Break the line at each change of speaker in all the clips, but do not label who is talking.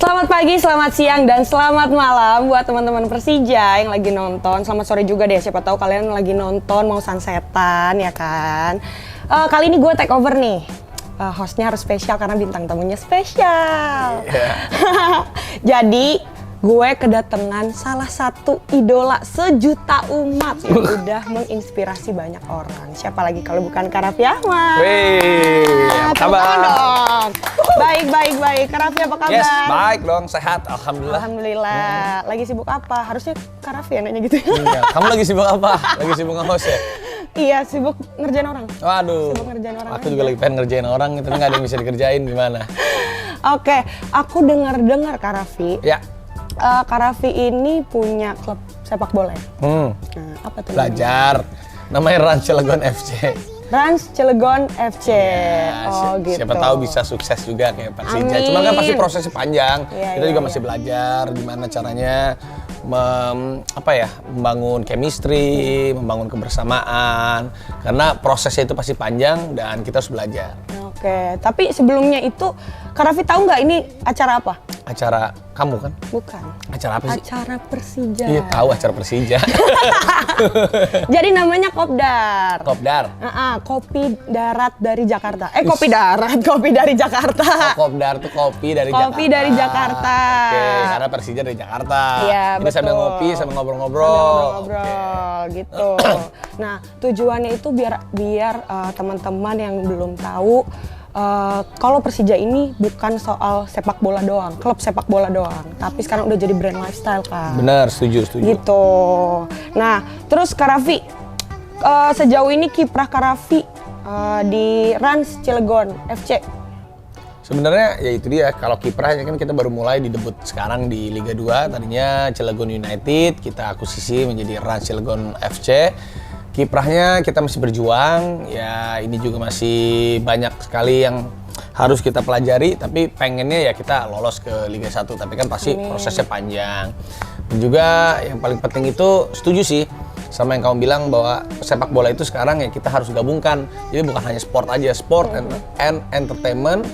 Selamat pagi, selamat siang, dan selamat malam buat teman-teman Persija yang lagi nonton. Selamat sore juga deh, siapa tahu kalian lagi nonton mau sunsetan ya kan. Kali ini gue take over nih. Hostnya harus spesial karena bintang tamunya spesial. Jadi gue kedatangan salah satu idola sejuta umat yang udah menginspirasi banyak orang. Siapa lagi kalau bukan Kak Raffi Ahmad?
Apa kabar?
Dong. Baik. Kak Raffi apa kabar?
Yes, baik dong, sehat, alhamdulillah.
Alhamdulillah. Lagi sibuk apa? Harusnya Kak Raffi yang nanya gitu.
Iya. Kamu lagi sibuk apa? Lagi sibuk nge-host ya?
Iya, sibuk ngerjain orang.
Waduh.
Sibuk ngerjain orang.
Aku juga lagi pengen ngerjain orang, tapi nggak ada yang bisa dikerjain, gimana?
Oke, aku dengar Kak Raffi.
Ya.
Kak Raffi ini punya klub sepak bola ya? Nah, apa tuh?
Belajar. Namanya Rans Cilegon FC.
Rans Cilegon FC.
Ya,
Gitu.
Siapa tahu bisa sukses juga kayak Persija.
Amin.
Cuma kan pasti prosesnya panjang. Kita juga masih
iya.
belajar gimana caranya membangun chemistry, membangun kebersamaan. Karena prosesnya itu pasti panjang dan kita harus belajar.
Oke, tapi sebelumnya itu Kak Raffi tahu nggak ini acara apa?
Acara kamu kan?
Bukan.
Acara apa sih?
Acara Persija.
Iya, tahu acara Persija.
Jadi namanya Kopdar.
Kopdar.
Kopi darat dari Jakarta. Kopi darat, kopi dari Jakarta.
Kopdar tuh kopi dari Jakarta.
Kopi dari Jakarta.
Oke, karena Persija dari Jakarta.
Iya,
ini
betul.
sambil ngopi, sambil ngobrol-ngobrol.
Ngobrol-ngobrol gitu. Nah, tujuannya itu biar teman-teman yang belum tahu kalau Persija ini bukan soal sepak bola doang, klub sepak bola doang, tapi sekarang udah jadi brand lifestyle kan.
Benar, setuju.
Gitu. Nah, terus Kak Raffi, sejauh ini kiprah Kak Raffi di Rans Cilegon FC.
Sebenarnya ya itu dia, kalau kiprahnya kan kita baru mulai di debut sekarang di Liga 2, tadinya Cilegon United, kita akuisisi menjadi Rans Cilegon FC. Kiprahnya kita masih berjuang, ya ini juga masih banyak sekali yang harus kita pelajari, tapi pengennya ya kita lolos ke Liga 1, tapi kan pasti prosesnya panjang. Dan juga yang paling penting itu setuju sih sama yang kamu bilang bahwa sepak bola itu sekarang ya kita harus gabungkan. Jadi bukan hanya sport aja, sport and entertainment,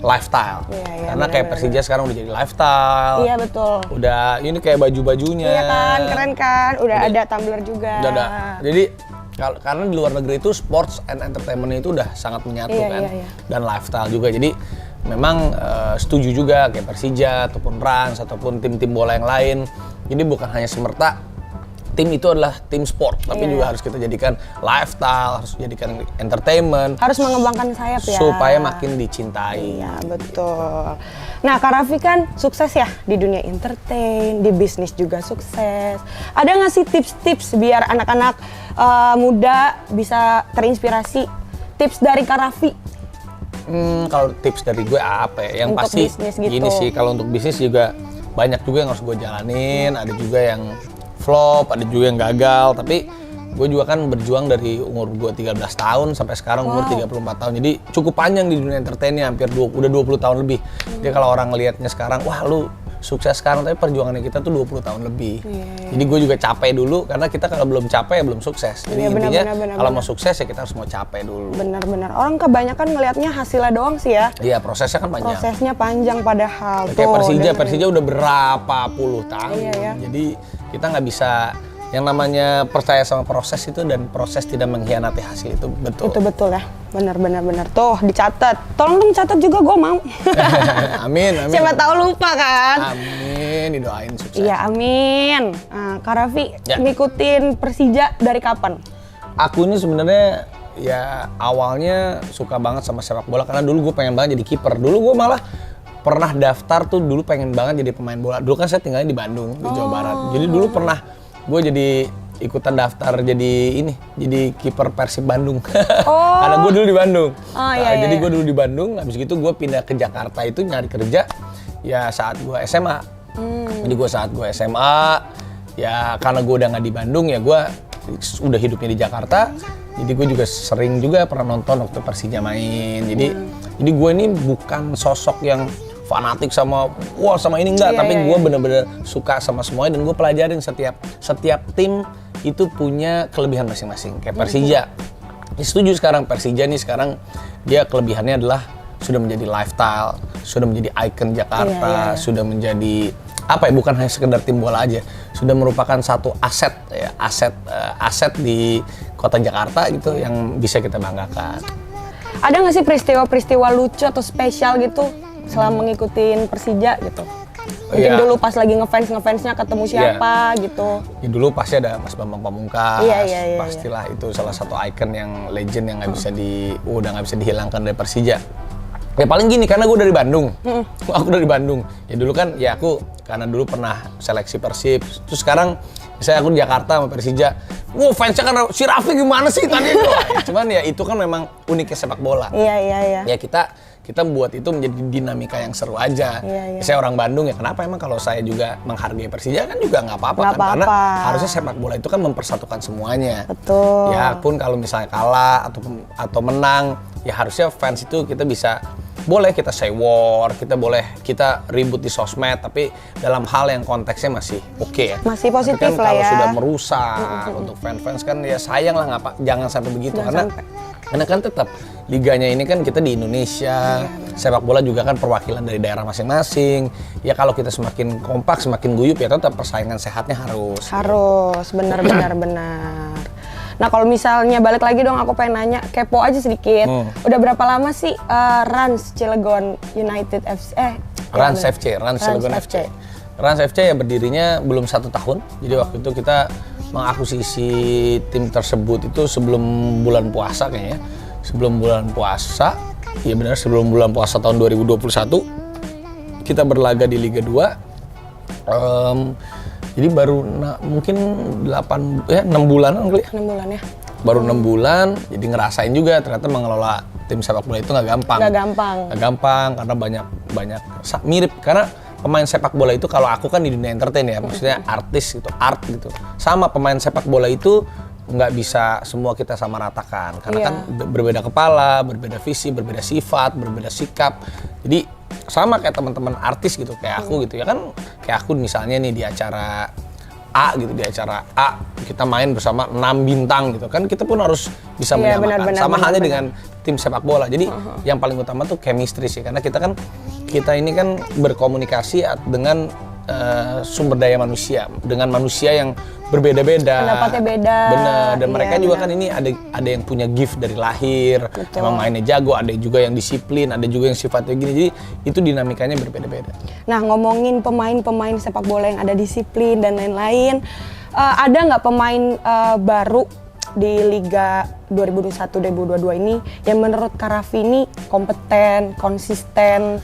lifestyle. Karena kayak Persija sekarang udah jadi lifestyle.
Iya betul.
Udah ini kayak baju-bajunya.
Iya kan, keren kan. Udah ada tumbler juga.
Udah ada. Jadi karena di luar negeri itu sports and entertainment itu udah sangat menyatu kan.
Iya.
Dan lifestyle juga. Jadi memang setuju juga kayak Persija ataupun Rans ataupun tim-tim bola yang lain. Jadi bukan hanya semerta tim itu adalah tim sport, tapi juga harus kita jadikan lifestyle, harus jadikan entertainment.
Harus mengembangkan sayap ya.
Supaya makin dicintai.
Iya, betul. Nah, Kak Raffi kan sukses ya di dunia entertain, di bisnis juga sukses. Ada nggak sih tips-tips biar anak-anak muda bisa terinspirasi? Tips dari Kak Raffi?
Kalau tips dari gue apa ya? Yang
untuk
pasti
bisnis gitu.
gini sih, kalau untuk bisnis juga banyak juga yang harus gue jalanin, ada juga yang flop, ada juga yang gagal, tapi gue juga kan berjuang dari umur gue 13 tahun sampai sekarang umur 34 tahun. Jadi cukup panjang di dunia entertainnya, hampir udah 20 tahun lebih. Jadi kalau orang ngelihatnya sekarang, wah lu sukses sekarang, tapi perjuangannya kita tuh 20 tahun lebih. Jadi gue juga capek dulu, karena kita kalau belum capek ya belum sukses. Jadi intinya kalau mau sukses ya kita harus mau capek dulu.
Benar-benar. Orang kebanyakan ngelihatnya hasilnya doang sih ya.
Iya, prosesnya kan panjang.
Prosesnya panjang padahal.
Kayak Persija udah berapa puluh tahun.
Iya.
Jadi kita nggak bisa, yang namanya percaya sama proses itu, dan proses tidak mengkhianati hasil itu betul.
Itu betul ya, benar. Tuh dicatat, tolong dong catat juga, gue mau.
Amin.
Siapa tahu lupa kan?
Amin, didoain sukses.
Iya, amin. Kak Raffi ngikutin Persija dari kapan?
Aku ini sebenarnya ya awalnya suka banget sama sepak bola, karena dulu gue pengen banget jadi kiper. Dulu gue malah pernah daftar tuh, dulu pengen banget jadi pemain bola. Dulu kan saya tinggalnya di Bandung, di Jawa Barat. Jadi dulu pernah gue jadi ikutan daftar jadi kiper Persib Bandung. Karena gue dulu di Bandung. Jadi gue dulu di Bandung, habis gitu gue pindah ke Jakarta itu nyari kerja ya saat gue SMA. Jadi saat gue SMA ya karena gue udah nggak di Bandung, ya gue udah hidupnya di Jakarta. Jadi gue juga sering juga pernah nonton waktu Persija main. Jadi gue ini bukan sosok yang fanatik sama ini enggak, tapi gue bener-bener suka sama semuanya, dan gue pelajarin setiap tim itu punya kelebihan masing-masing. Kayak Persija, setuju sekarang Persija nih sekarang dia kelebihannya adalah sudah menjadi lifestyle, sudah menjadi ikon Jakarta,
Iya.
sudah menjadi apa ya, bukan hanya sekedar tim bola aja, sudah merupakan satu aset ya, aset di kota Jakarta gitu yang bisa kita banggakan.
Ada nggak sih peristiwa-peristiwa lucu atau spesial gitu selama ngikutin Persija gitu? Mungkin
Iya.
dulu pas lagi ngefansnya ketemu siapa gitu.
Ya dulu pasti ada Mas Bambang Pamungkas,
Iya.
pastilah itu salah satu ikon yang legend yang nggak bisa udah nggak bisa dihilangkan dari Persija. Ya paling gini, karena gue dari Bandung, aku dari Bandung. Ya dulu kan, ya aku karena dulu pernah seleksi Persib, terus sekarang misalnya aku di Jakarta sama Persija, fansnya karena si Raffi gimana sih tadi itu? Cuman ya itu kan memang uniknya sepak bola.
Iya.
Ya kita buat itu menjadi dinamika yang seru aja.
Iya.
Saya orang Bandung ya, kenapa emang kalau saya juga menghargai Persija kan juga nggak apa-apa
Nggak
kan? Karena
apa-apa.
harusnya sepak bola itu kan mempersatukan semuanya.
Betul.
Ya pun kalau misalnya kalah atau menang, ya harusnya fans itu kita bisa, boleh kita say war, kita ribut di sosmed, tapi dalam hal yang konteksnya masih oke ya.
Masih
Tapi
positif
kan
lah
kalau
ya.
sudah merusak untuk fans kan ya sayang lah, jangan sampai begitu.
Jangan
Karena kan tetap liganya ini kan kita di Indonesia, sepak bola juga kan perwakilan dari daerah masing-masing. Ya kalau kita semakin kompak, semakin guyup, ya tetap persaingan sehatnya harus.
Harus, benar. Nah kalau misalnya balik lagi dong, aku pengen nanya, kepo aja sedikit. Udah berapa lama sih Rans Cilegon United FC?
Rans Cilegon FC. Rans FC ya berdirinya belum 1 tahun. Jadi waktu itu kita mengakuisisi tim tersebut itu sebelum bulan puasa kayaknya. Sebelum bulan puasa, iya benar, sebelum bulan puasa tahun 2021 kita berlaga di Liga 2. Jadi baru mungkin 6 bulanan kali ya.
6 bulan ya?
Baru 6 bulan, jadi ngerasain juga ternyata mengelola tim sepak bola itu nggak gampang.
Nggak gampang
Karena banyak mirip, karena pemain sepak bola itu, kalau aku kan di dunia entertain ya, maksudnya artis gitu, art gitu. Sama pemain sepak bola itu nggak bisa semua kita sama ratakan, karena kan berbeda kepala, berbeda visi, berbeda sifat, berbeda sikap. Jadi sama kayak teman-teman artis gitu, kayak aku gitu ya kan, kayak aku misalnya nih di acara A gitu, di acara A kita main bersama 6 bintang gitu kan, kita pun harus bisa menyamakan. Sama halnya dengan tim sepak bola. Jadi yang paling utama tuh chemistry sih, karena kita ini kan berkomunikasi dengan sumber daya manusia, dengan manusia yang berbeda-beda.
Pendapatnya beda.
Bener, dan
Iya,
mereka juga kan ini ada yang punya gift dari lahir, emang mainnya jago, ada juga yang disiplin, ada juga yang sifatnya gini, jadi itu dinamikanya berbeda-beda.
Nah ngomongin pemain sepak bola yang ada disiplin dan lain-lain, ada nggak pemain baru di Liga 2021-2022 ini yang menurut Kak Raffi ini kompeten, konsisten?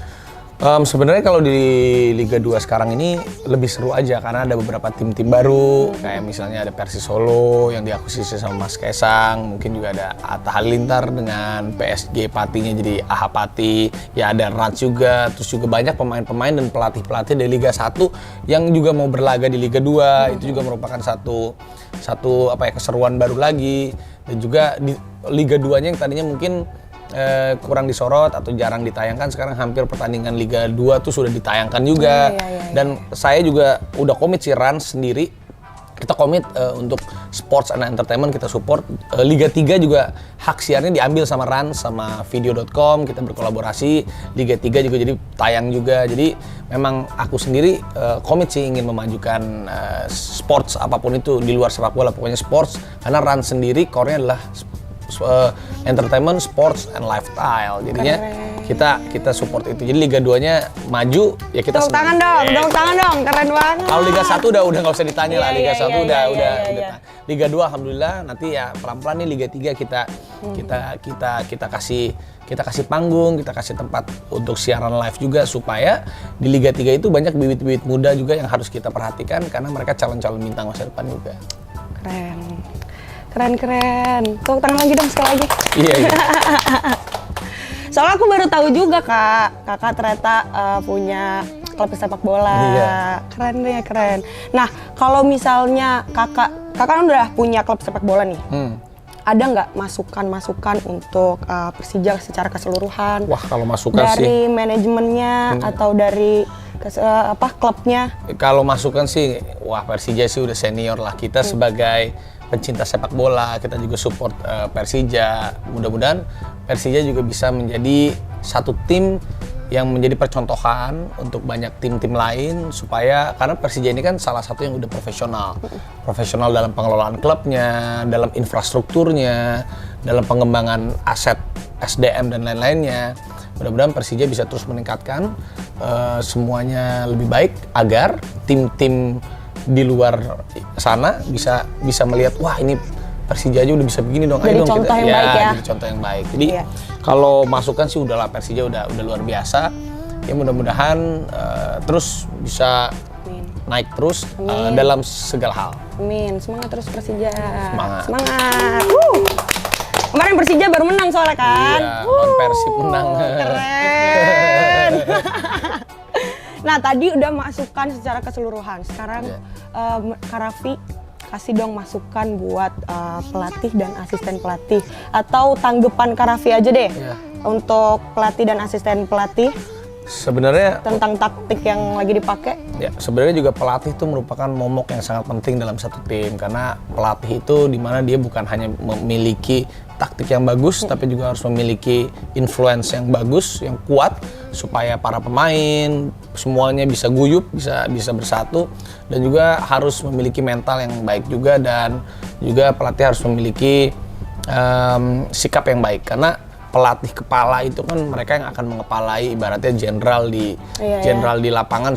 Sebenarnya kalau di Liga 2 sekarang ini lebih seru aja karena ada beberapa tim-tim baru, kayak misalnya ada Persis Solo yang diakuisisi sama Mas Kaisang, mungkin juga ada Atta Halilintar dengan PSG Patinya jadi AH Pati, ya ada Rans juga, terus juga banyak pemain-pemain dan pelatih-pelatih dari Liga 1 yang juga mau berlaga di Liga 2, itu juga merupakan satu keseruan baru lagi. Dan juga di Liga 2-nya yang tadinya mungkin kurang disorot atau jarang ditayangkan, sekarang hampir pertandingan Liga 2 tuh sudah ditayangkan juga. Dan saya juga udah komit sih, Rans sendiri kita komit untuk sports and entertainment, kita support. Liga 3 juga hak siarnya diambil sama Rans, sama video.com, kita berkolaborasi. Liga 3 juga jadi tayang juga, jadi memang aku sendiri komit sih ingin memajukan sports apapun itu di luar sepak bola, pokoknya sports, karena Rans sendiri core-nya adalah entertainment, sports, and lifestyle. Jadinya kita support itu. Jadi Liga 2-nya maju, ya kita
Tepuk tangan dong, keren banget.
Kalau Liga 1 udah nggak usah ditanya lah, Liga 1 udah.
Iya.
Liga 2 alhamdulillah, nanti ya pelan-pelan nih Liga 3 kita kasih panggung, kita kasih tempat untuk siaran live juga, supaya di Liga 3 itu banyak bibit-bibit muda juga yang harus kita perhatikan karena mereka calon-calon bintang masa depan juga.
Keren. Tepuk tangan lagi dong sekali lagi.
Iya.
Soalnya aku baru tahu juga kakak ternyata punya klub sepak bola.
Iya.
Keren. Nah kalau misalnya kakak kan udah punya klub sepak bola nih. Ada nggak masukan untuk Persija secara keseluruhan?
Wah, kalau masukan
dari
sih
manajemennya atau dari klubnya?
Kalau masukan sih, wah Persija sih udah senior lah. Kita sebagai pencinta sepak bola, kita juga support Persija. Mudah-mudahan Persija juga bisa menjadi satu tim yang menjadi percontohan untuk banyak tim-tim lain supaya karena Persija ini kan salah satu yang udah profesional dalam pengelolaan klubnya, dalam infrastrukturnya, dalam pengembangan aset SDM dan lain-lainnya. Mudah-mudahan Persija bisa terus meningkatkan semuanya lebih baik agar tim-tim di luar sana bisa melihat wah ini Persija aja udah bisa begini dong.
Jadi
ayo dong
contoh
kita
yang baik ya.
jadi contoh yang baik. Jadi kalau masukan sih udahlah Persija udah luar biasa. Ya mudah-mudahan terus bisa naik terus dalam segala hal.
Amin. Semangat terus Persija.
Semangat.
Kemarin Persija baru menang soalnya kan.
Iya, lawan Persib menang.
Keren. Nah, tadi udah masukan secara keseluruhan. Sekarang Kak Raffi kasih dong masukan buat pelatih dan asisten pelatih atau tanggapan Kak Raffi aja deh untuk pelatih dan asisten pelatih
Sebenarnya
tentang taktik yang lagi dipakai.
Ya, sebenarnya juga pelatih itu merupakan momok yang sangat penting dalam satu tim karena pelatih itu dimana dia bukan hanya memiliki taktik yang bagus tapi juga harus memiliki influence yang bagus, yang kuat supaya para pemain semuanya bisa guyup, bisa bersatu dan juga harus memiliki mental yang baik juga dan juga pelatih harus memiliki sikap yang baik karena pelatih kepala itu kan mereka yang akan mengepalai ibaratnya jenderal di lapangan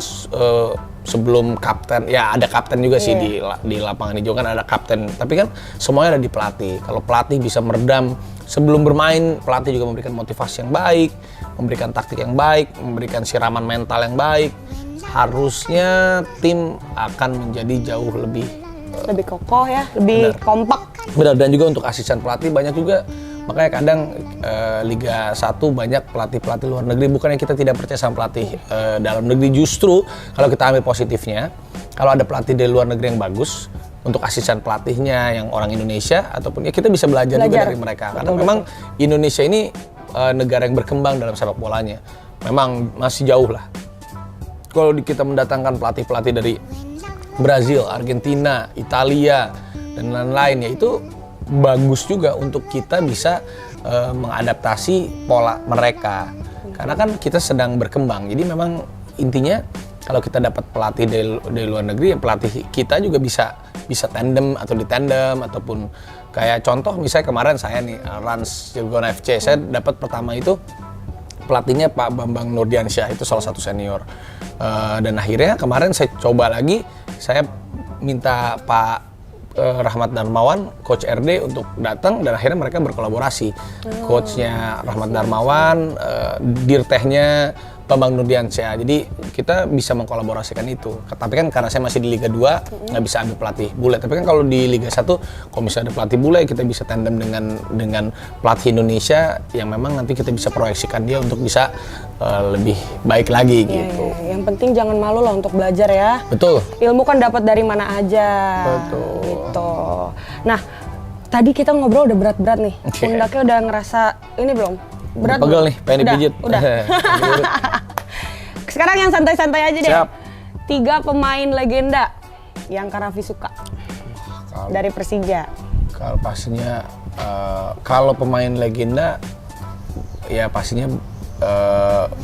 sebelum kapten. Ya ada kapten juga sih di lapangan hijau kan ada kapten. Tapi kan semuanya ada di pelatih. Kalau pelatih bisa meredam sebelum bermain, pelatih juga memberikan motivasi yang baik, memberikan taktik yang baik, memberikan siraman mental yang baik. Harusnya tim akan menjadi jauh lebih
kokoh ya, lebih kompak.
Benar, dan juga untuk asisten pelatih banyak juga. Makanya kadang Liga 1 banyak pelatih-pelatih luar negeri, bukannya kita tidak percaya sama pelatih dalam negeri, justru kalau kita ambil positifnya, kalau ada pelatih dari luar negeri yang bagus, untuk asisten pelatihnya yang orang Indonesia, ataupun ya kita bisa belajar juga dari mereka. Karena memang Indonesia ini negara yang berkembang dalam sepak bolanya, memang masih jauh lah. Kalau kita mendatangkan pelatih-pelatih dari Brazil, Argentina, Italia, dan lain-lain, ya itu bagus juga untuk kita bisa mengadaptasi pola mereka karena kan kita sedang berkembang. Jadi memang intinya kalau kita dapat pelatih dari luar negeri, ya pelatih kita juga bisa tandem atau ditandem ataupun kayak contoh misalnya kemarin saya nih Rans Cilegon FC, saya dapat pertama itu pelatihnya Pak Bambang Nurdiansyah, itu salah satu senior dan akhirnya kemarin saya coba lagi, saya minta Pak Rahmat Darmawan, Coach RD untuk datang dan akhirnya mereka berkolaborasi. Coachnya Rahmat Darmawan, dirtehnya Bambang Nurdiansyah. Jadi kita bisa mengkolaborasikan itu. Tapi kan karena saya masih di Liga 2 nggak bisa ambil pelatih bule. Tapi kan kalau di Liga 1 kalau misalnya ada pelatih bule kita bisa tandem dengan pelatih Indonesia yang memang nanti kita bisa proyeksikan dia untuk bisa lebih baik lagi gitu.
Ya. Yang penting jangan malu lah untuk belajar ya.
Betul.
Ilmu kan dapat dari mana aja.
Betul.
Gitu. Nah, tadi kita ngobrol udah berat-berat nih. Pundaknya udah ngerasa ini belum? Berat
pegel nih, pengen dipijit.
Udah. Sekarang yang santai-santai aja deh.
Siap.
3 pemain legenda yang Kak Raffi suka dari Persija.
Kalau pastinya kalau pemain legenda ya pastinya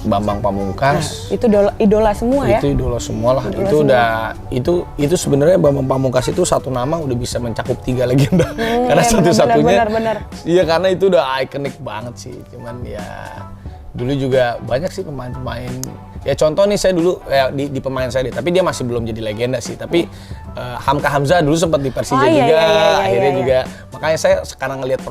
Bambang Pamungkas.
Itu idola semua ya?
Itu idola semua lah.
Idola
itu
semua.
udah itu sebenarnya Bambang Pamungkas itu satu nama udah bisa mencakup 3 legenda. Karena
ya,
satu-satunya.
Benar.
Iya karena itu udah ikonik banget sih. Cuman ya dulu juga banyak sih pemain-pemain. Ya contoh nih saya dulu di pemain saya tapi dia masih belum jadi legenda sih. Tapi Hamka Hamzah dulu sempat di Persija juga. Akhirnya juga makanya saya sekarang ngelihat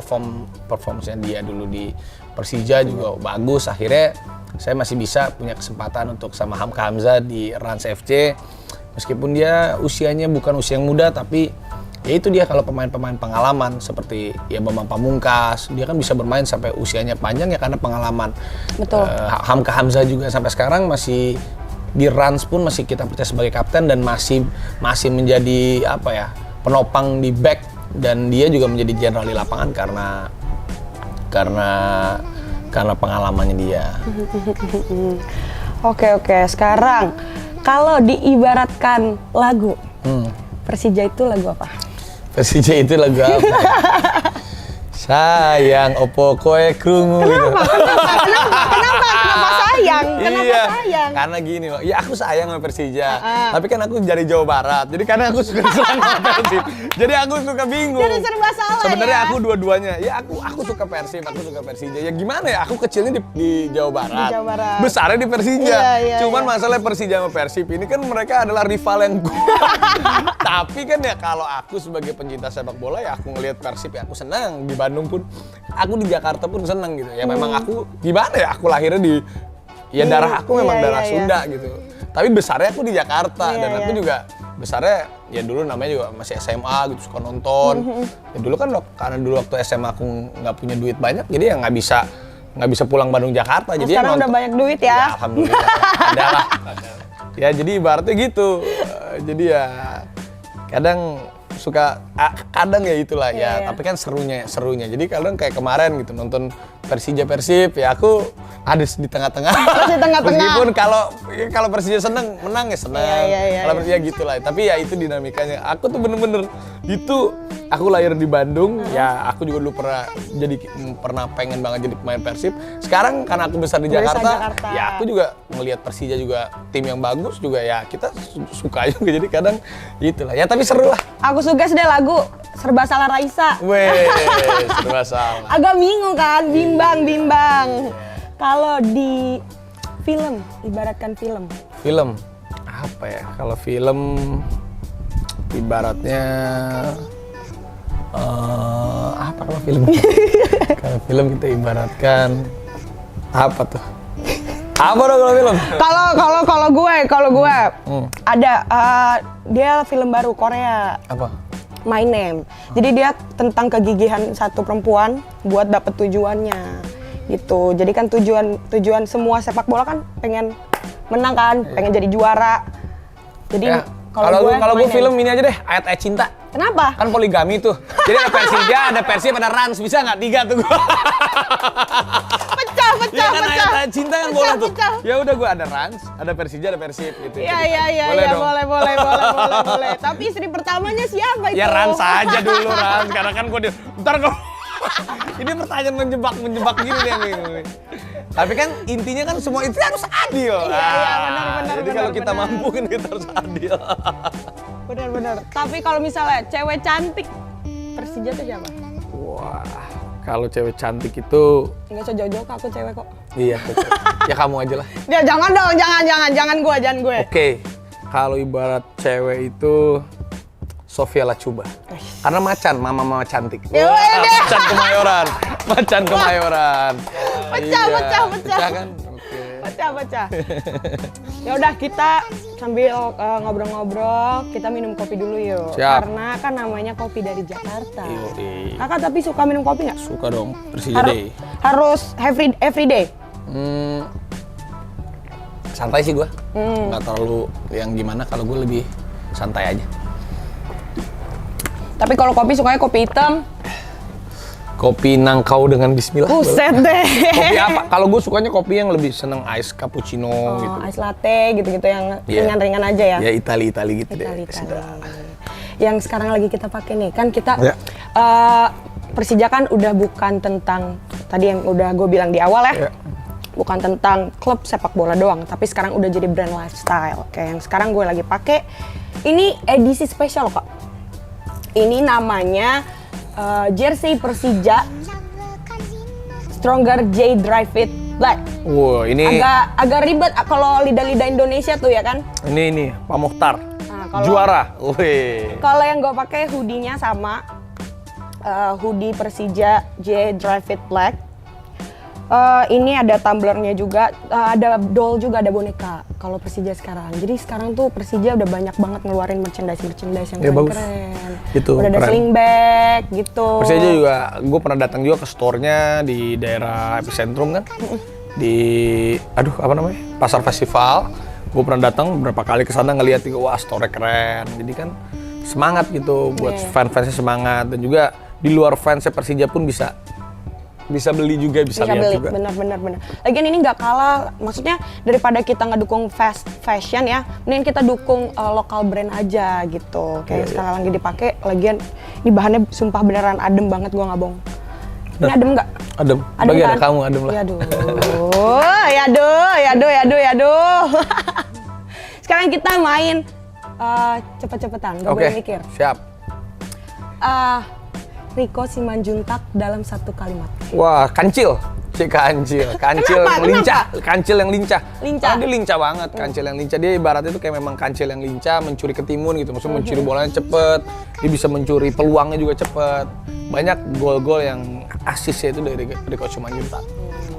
performance-nya dia dulu di Persija juga bagus. Akhirnya saya masih bisa punya kesempatan untuk sama Hamka Hamzah di Rans FC. Meskipun dia usianya bukan usia yang muda tapi ya itu dia kalau pemain-pemain pengalaman seperti ya Bambang Pamungkas, dia kan bisa bermain sampai usianya panjang ya karena pengalaman.
Betul.
Hamka Hamzah juga sampai sekarang masih di Rans pun masih kita percaya sebagai kapten dan masih menjadi apa ya penopang di back dan dia juga menjadi jenderal di lapangan karena pengalamannya dia.
Oke. Sekarang kalau diibaratkan lagu, Persija itu lagu apa?
Persija itu lagu apa? Sayang opo koe krungu.
Kenapa sayang? sayang? Kenapa
Iya,
sayang?
karena gini, Wak. Ya aku sayang sama Persija. Tapi kan aku dari Jawa Barat. Jadi kadang aku suka diserang sama Persib. Jadi aku suka bingung.
Jadi serba salah
Sebenarnya
ya?
aku dua-duanya. Ya aku suka Persib, aku suka Persija. Ya gimana ya? Aku kecilnya di Jawa Barat.
Di Jawa Barat.
Besarnya di Persija.
Iya,
Cuman
iya.
masalah Persija sama Persib ini kan mereka adalah rival yang kuat. Tapi kan ya kalau aku sebagai pencinta sepak bola ya aku ngelihat Persib ya aku senang. Di Bandung pun, aku di Jakarta pun senang gitu. Ya memang aku gimana ya? Aku lahirnya di ya darah aku memang
Iya,
darah
iya,
Sunda gitu. Tapi besarnya aku di Jakarta
Iya,
dan aku
iya.
juga besarnya ya dulu namanya juga masih SMA gitu suka nonton. Ya dulu kan karena dulu waktu SMA aku nggak punya duit banyak jadi ya nggak bisa pulang Bandung Jakarta.
Nah,
Jadi ya
sekarang udah
nonton.
banyak duit
Ya,
ya?
alhamdulillah. Ada lah. Ya jadi ibaratnya gitu. Jadi ya kadang suka kadang ya itulah
Iya,
ya, tapi kan serunya. Jadi kadang kayak kemarin gitu nonton Persija Persib ya aku ada di tengah-tengah.
Masih tengah-tengah.
Meskipun kalau Persija seneng menang ya seneng.
Iya,
Kalau Persija gitulah. Tapi ya itu dinamikanya. Aku tuh bener-bener itu aku lahir di Bandung ya aku juga dulu pernah pengen banget jadi pemain Persib. Sekarang karena aku besar di Jakarta, ya aku juga ngelihat Persija juga tim yang bagus juga ya kita suka juga jadi kadang gitulah. Ya tapi seru lah.
Aku suka sudah lagu Serba Salah Raisa.
Weh, serba salah.
Agak bingung kan, bimbang. Kalau di film, ibaratkan film.
Film apa ya? Kalau film ibaratnya apa kalau film? Kalau film kita ibaratkan apa tuh? Apa dong kalau film?
Kalau gue ada dia film baru Korea.
Apa?
My Name. Jadi dia tentang kegigihan satu perempuan buat dapet tujuannya gitu. Jadi kan tujuan semua sepak bola kan pengen menang kan, pengen jadi juara. Jadi
Ya, kalau gue film ini aja deh, Ayat-Ayat Cinta.
Kenapa?
Kan poligami tuh. Jadi ada Persija, ada Persib, ada Rans. Bisa nggak 3 tuh gua?
Pecah.
Iya kan Ayat-Ayat Cinta kan bola tuh.
Pecah.
Ya udah gue ada Rans, ada Persija, ada Persib gitu.
Iya, boleh. Tapi istri pertamanya siapa itu?
Ya Rans aja dulu Rans, karena kan gue ntar gue ini pertanyaan menjebak gini nih. Tapi kan intinya kan semua itu harus adil.
Iya, benar.
Jadi kalau kita mampu kan kita harus adil.
Benar. Tapi kalau misalnya cewek cantik, Persija tuh siapa?
Wah, kalau cewek cantik itu
Nggak usah jauh-jauh, aku cewek kok.
iya betul. Ya kamu aja lah.
Ya jangan dong, jangan gue.
Oke, kalau ibarat cewek itu Sofia Lachuba. Karena mama cantik.
Ya
Wah,
udah.
Macan Kemayoran.
Pecah.
Pecah kan? Oke.
Pecah. Ya udah kita sambil ngobrol-ngobrol, kita minum kopi dulu yuk.
Siap.
Karena kan namanya kopi dari Jakarta.
Yoi.
Kakak tapi suka minum kopi nggak?
Suka dong, Persija Day.
Harus every day.
Santai sih gue. Nggak terlalu yang gimana, kalau gue lebih santai aja.
Tapi kalau kopi sukanya kopi hitam.
Kopi nangkau dengan bismillah.
Buset deh.
Kopi apa? Kalau gue sukanya kopi yang lebih seneng ice cappuccino gitu.
Ice latte gitu-gitu yang
Iya.
ringan-ringan aja ya.
Ya Itali gitu deh.
Itali.
Sedap.
Yang sekarang lagi kita pakai nih kan kita
Ya.
Persija kan udah bukan tentang tadi yang udah gue bilang di awal ya.
Ya.
Bukan tentang klub sepak bola doang, tapi sekarang udah jadi brand lifestyle. Kayak yang sekarang gue lagi pakai. Ini edisi spesial kok. Ini namanya jersey Persija Stronger J Dry Fit Black.
Wow, ini
Agak ribet kalau lidah-lidah Indonesia tuh ya kan.
ini Pak Mokhtar.
Nah, kalau-
Juara. Wih.
Kalau yang gue pakai hoodie-nya sama hoodie Persija J Dry Fit Black. Ini ada tumblernya juga, ada doll juga, ada boneka kalau Persija sekarang. Jadi sekarang tuh Persija udah banyak banget ngeluarin merchandise yang
Ya, bagus.
keren.
Gitu,
Udah ada
keren.
sling bag gitu.
Persija juga, gue pernah datang juga ke store-nya di daerah Epicentrum kan. Di, apa namanya, Pasar Festival. Gue pernah datang beberapa kali ke sana ngeliat, wah store keren. Jadi kan semangat gitu buat
Iya.
fans-fansnya semangat. Dan juga di luar fansnya Persija pun bisa beli juga, bisa lihat
beli,
juga.
bener. Lagian ini nggak kalah, maksudnya daripada kita ngedukung fast fashion ya, mending kita dukung lokal brand aja gitu. Kayak sekarang lagi dipakai, lagian ini bahannya sumpah beneran adem banget, gua nggak bohong. Ini adem nggak?
Adem.
Adem
Bagi
kan?
ada kamu, adem lah.
Ya aduh. Yaduh. Sekarang kita main cepet-cepetan, gak
Oke,
boleh mikir.
siap.
Riko Simanjuntak dalam satu kalimat.
Wah, kancil. Kancil
Kenapa?
yang lincah, kancil yang lincah.
Lincah.
Karena dia lincah banget, kancil yang lincah. Dia ibaratnya itu kayak memang kancil yang lincah, mencuri ketimun gitu. Maksudnya mencuri bolanya cepet, dia bisa mencuri peluangnya juga cepet. Banyak gol-gol yang asisnya itu dari Riko Simanjuntak.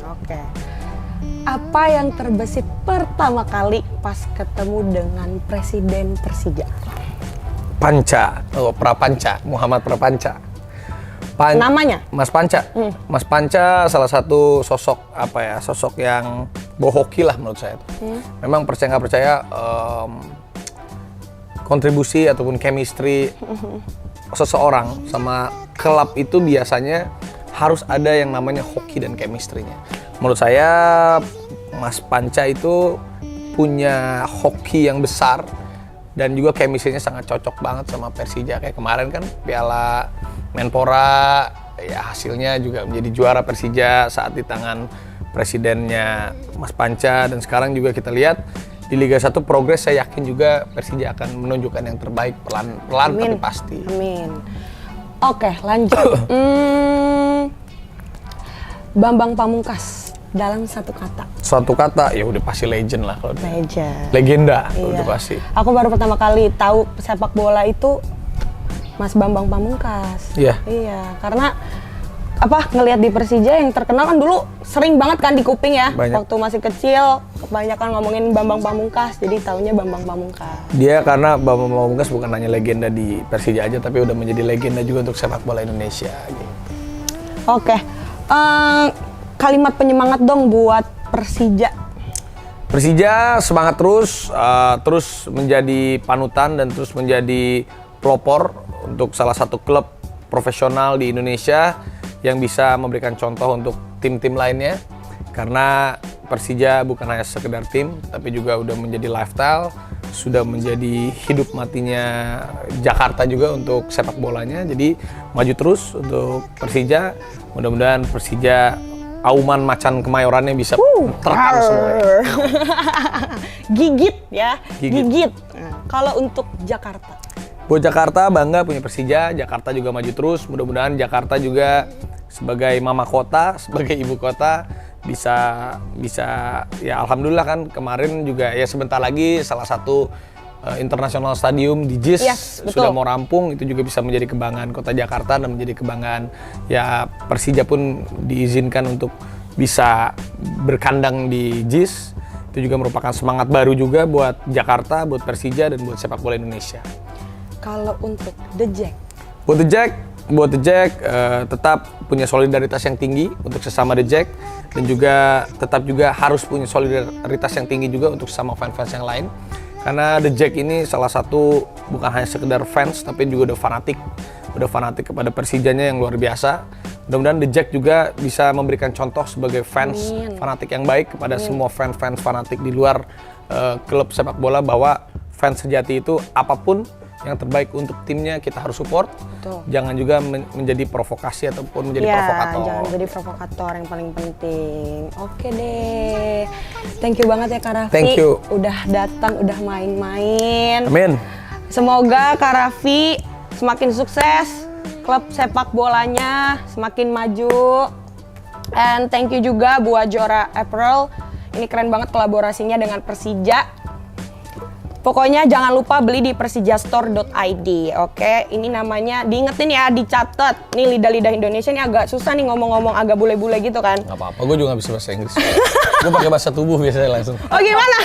Oke. Apa yang terbesit pertama kali pas ketemu dengan Presiden Persija?
Prapanca, Muhammad Prapanca.
Namanya?
Mas Panca. Mas Panca salah satu sosok sosok yang bohoki lah menurut saya. Memang percaya nggak percaya kontribusi ataupun chemistry seseorang sama klub itu biasanya harus ada yang namanya hoki dan chemistry-nya. Menurut saya Mas Panca itu punya hoki yang besar dan juga chemistry-nya sangat cocok banget sama Persija. Kayak kemarin kan Piala Menpora, ya hasilnya juga menjadi juara Persija saat di tangan presidennya Mas Panca. Dan sekarang juga kita lihat di Liga 1 progres, saya yakin juga Persija akan menunjukkan yang terbaik pelan-pelan tapi pasti.
Amin. Oke, lanjut. Bambang Pamungkas dalam satu kata.
Suatu kata, ya udah pasti legend lah kalau dia.
Legenda.
Legenda,
Iya.
udah pasti.
Aku baru pertama kali tahu sepak bola itu Mas Bambang Pamungkas.
Iya.
Iya, karena ngelihat di Persija yang terkenal kan dulu sering banget kan di kuping ya.
Banyak.
Waktu masih kecil kebanyakan ngomongin Bambang Pamungkas, jadi taunya Bambang Pamungkas.
Dia karena Bambang Pamungkas bukan hanya legenda di Persija aja, tapi udah menjadi legenda juga untuk sepak bola Indonesia. Gitu.
Oke, kalimat penyemangat dong buat Persija.
Persija semangat terus menjadi panutan dan terus menjadi pelopor untuk salah satu klub profesional di Indonesia yang bisa memberikan contoh untuk tim-tim lainnya. Karena Persija bukan hanya sekedar tim, tapi juga udah menjadi lifestyle, sudah menjadi hidup matinya Jakarta juga untuk sepak bolanya. Jadi maju terus untuk Persija. Mudah-mudahan Persija auman macan Kemayorannya bisa terekam semuanya.
Gigit ya,
Gigit.
gigit. Nah, kalau untuk Jakarta.
Buat Jakarta bangga punya Persija, Jakarta juga maju terus. Mudah-mudahan Jakarta juga sebagai mama kota, sebagai ibu kota bisa ya alhamdulillah kan kemarin juga ya sebentar lagi salah satu international stadium di JIS sudah mau rampung, itu juga bisa menjadi kebanggaan kota Jakarta dan menjadi kebanggaan ya Persija pun diizinkan untuk bisa berkandang di JIS. Itu juga merupakan semangat baru juga buat Jakarta, buat Persija dan buat sepak bola Indonesia.
Kalau untuk The Jack.
Buat The Jack tetap punya solidaritas yang tinggi untuk sesama The Jack dan juga tetap juga harus punya solidaritas yang tinggi juga untuk sesama fans-fans yang lain. Karena The Jack ini salah satu bukan hanya sekedar fans tapi juga udah fanatik kepada Persijanya yang luar biasa. Mudah-mudahan The Jack juga bisa memberikan contoh sebagai fans fanatik yang baik kepada semua fans fanatik di luar klub sepak bola, bahwa fans sejati itu apapun yang terbaik untuk timnya kita harus support. Betul. Jangan juga menjadi provokasi ataupun menjadi provokator.
Jangan jadi provokator yang paling penting. Oke deh. Thank you banget ya Kak Raffi.
Thank you.
Udah datang, udah main-main.
Amin.
Semoga Kak Raffi semakin sukses, klub sepak bolanya semakin maju. And thank you juga buat Jora Apparel. Ini keren banget kolaborasinya dengan Persija. Pokoknya jangan lupa beli di persijastore.id, oke? Ini namanya, diingetin ya, dicatat. Nih lidah-lidah Indonesia ini agak susah nih ngomong-ngomong agak bule-bule gitu kan.
Gak apa-apa, gue juga gak bisa bahasa Inggris. Gue pakai bahasa tubuh biasanya langsung.
Oh gimana?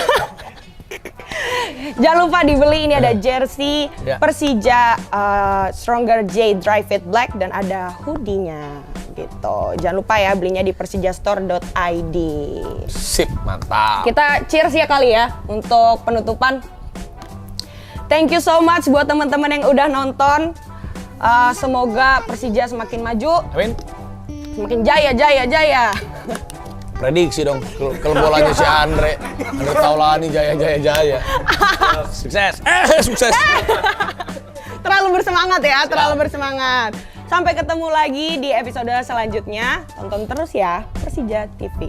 Jangan lupa dibeli, ini ada jersey Persija Stronger J Dry Fit Black dan ada hoodie-nya gitu. Jangan lupa ya belinya di persijastore.id.
Sip, mantap.
Kita cheers ya kali ya untuk penutupan. Thank you so much buat teman-teman yang udah nonton. Semoga Persija semakin maju.
Amin.
Semakin jaya.
Prediksi dong, kalau bolanya si Andre Taulani jaya. Sukses. Sukses.
Terlalu bersemangat ya, terlalu bersemangat. Sampai ketemu lagi di episode selanjutnya. Tonton terus ya Persija TV.